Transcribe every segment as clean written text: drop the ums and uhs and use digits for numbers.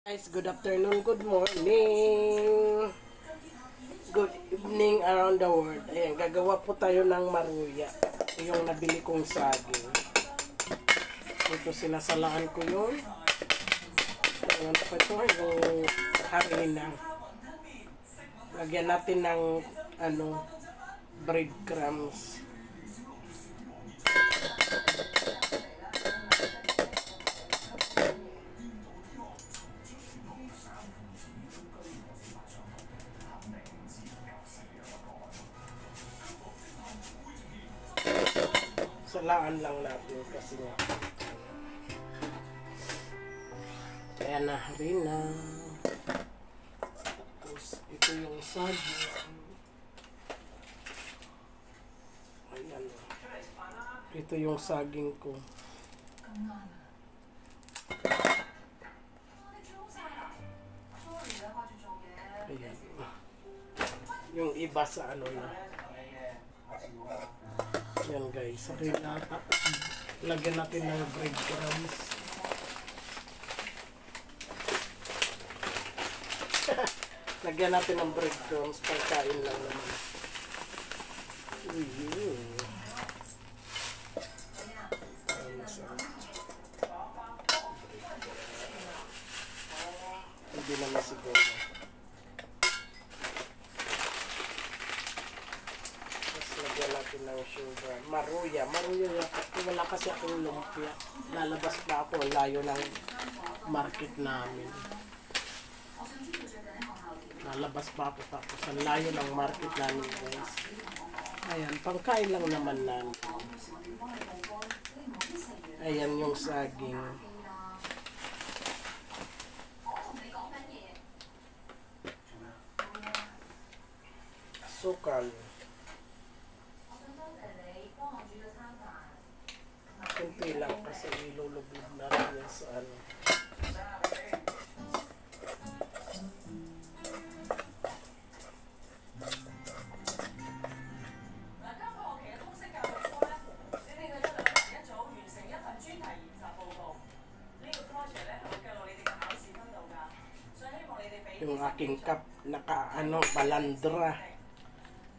Guys, good afternoon, good morning, good evening around the world. Ayan, gagawa po tayo ng maruya. Ito yung nabili kong saging. Ito sinasalaan ko yun. Ayan, ito yung harina. Lagyan natin ng breadcrumbs. Salaan lang natin kasi nga. Ayan na, harina. Tapos, ito yung saging. Ayan. Ito yung saging ko. Ayan. Yung iba sa ano na. Yan guys, harina. Lagyan natin ng breadcrumbs. Lagyan natin ng breadcrumbs, pagkain lang naman. Hindi naman siguro. Lagyan natin ng sugar. Maruya. Wala kasi akong lumpia. Lalabas pa ako. Layo ng market namin. Lalabas pa ako. Tapos ang layo ng market namin guys. Ayan. Pangkain lang naman namin. Ayan yung saging. Sukal. Kunti lang kasi ilulubog natin yan sa ano. Yung aking cup balandra.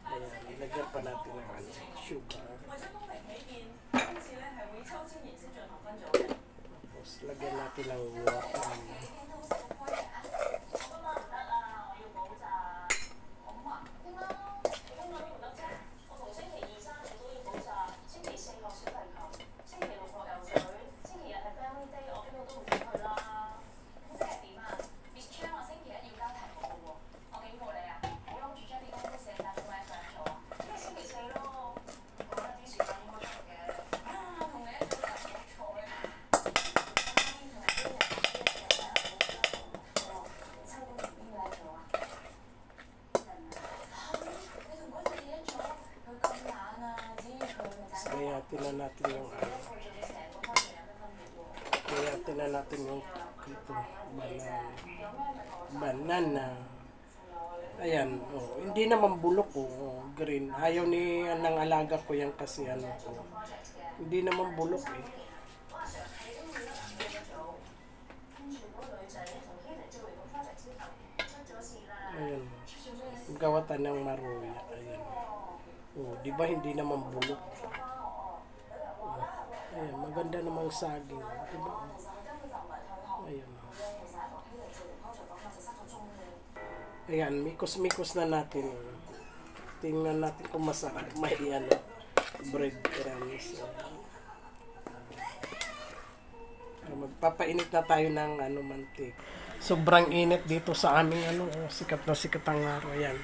Ayan, ilagyan pa natin ng sugar. Tapos lagyan natin ng water. Kaya natin yung ito, banana. Ayan, oh, hindi naman bulok green. Ayaw ni ng alaga ko yan kasi hindi naman bulok eh. Ayan, gawatan ng maruya. Ayan. Oh, di ba hindi naman bulok? Ayan, maganda namang saging. Diba? Ayan. Ayan, mikos-mikos na natin. Tingnan natin kung masarap. May breadcrumbs. Magpapainit na tayo ng mantik. Sobrang init dito sa aming sikat na sikat ang araw. Ayan.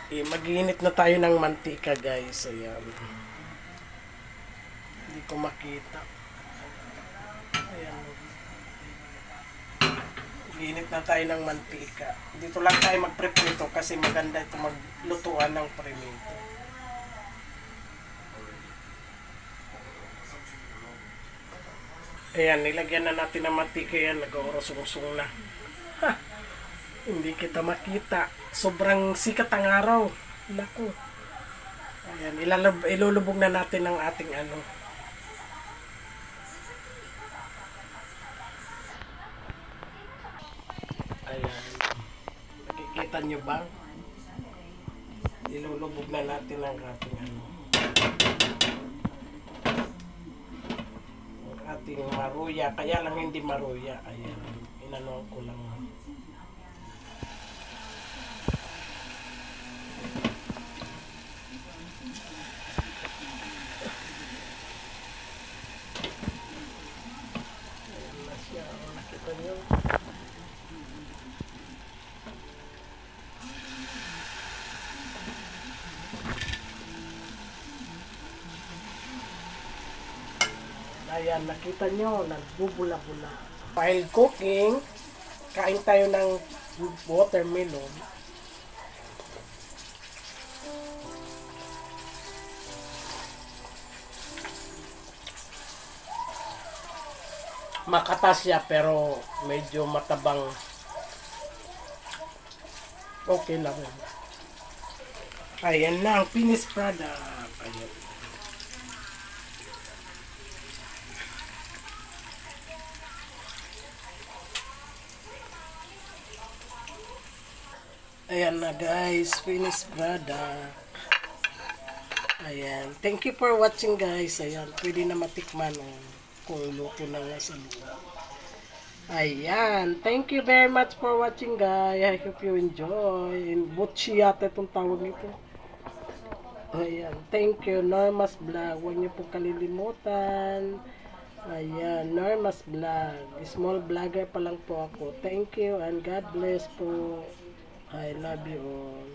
Mag-iinit na tayo ng mantika guys. Ayan. Hindi ko makita. Ayan. Ginit na tayo ng mantika. Dito lang tayo magpreprito kasi maganda ito maglutuan ng premito. Ayan, nilagyan na natin ng mantika yan. Nag-orosungsung na. Ha! Hindi kita makita. Sobrang sikat ang araw. Naku. Ayan, ilulubog na natin ng ating Kita nyo ba? Ilulubog na natin ang ating ang ating maruya. Kaya lang hindi maruya. Ayan. Inanuan ko lang. Ayan na siya. Nakita nyo? Ayan, nakita nyo, nagbubula-bula. While cooking, kain tayo ng watermelon. Makatas siya pero medyo matabang. Okay lang. Ayan na ang finished product. Ayan. Ayan na guys, finished product. Ayan. Thank you for watching guys. Ayan, pwede na matikman kung luto na nga sa loob. Ayan. Thank you very much for watching guys. I hope you enjoy. Butchi yata itong tawag nito. Ayan. Thank you. Norma's Vlog. Huwag niyo pong kalilimutan. Ayan. Norma's Vlog. Small vlogger pa lang po ako. Thank you and God bless po. I love you all.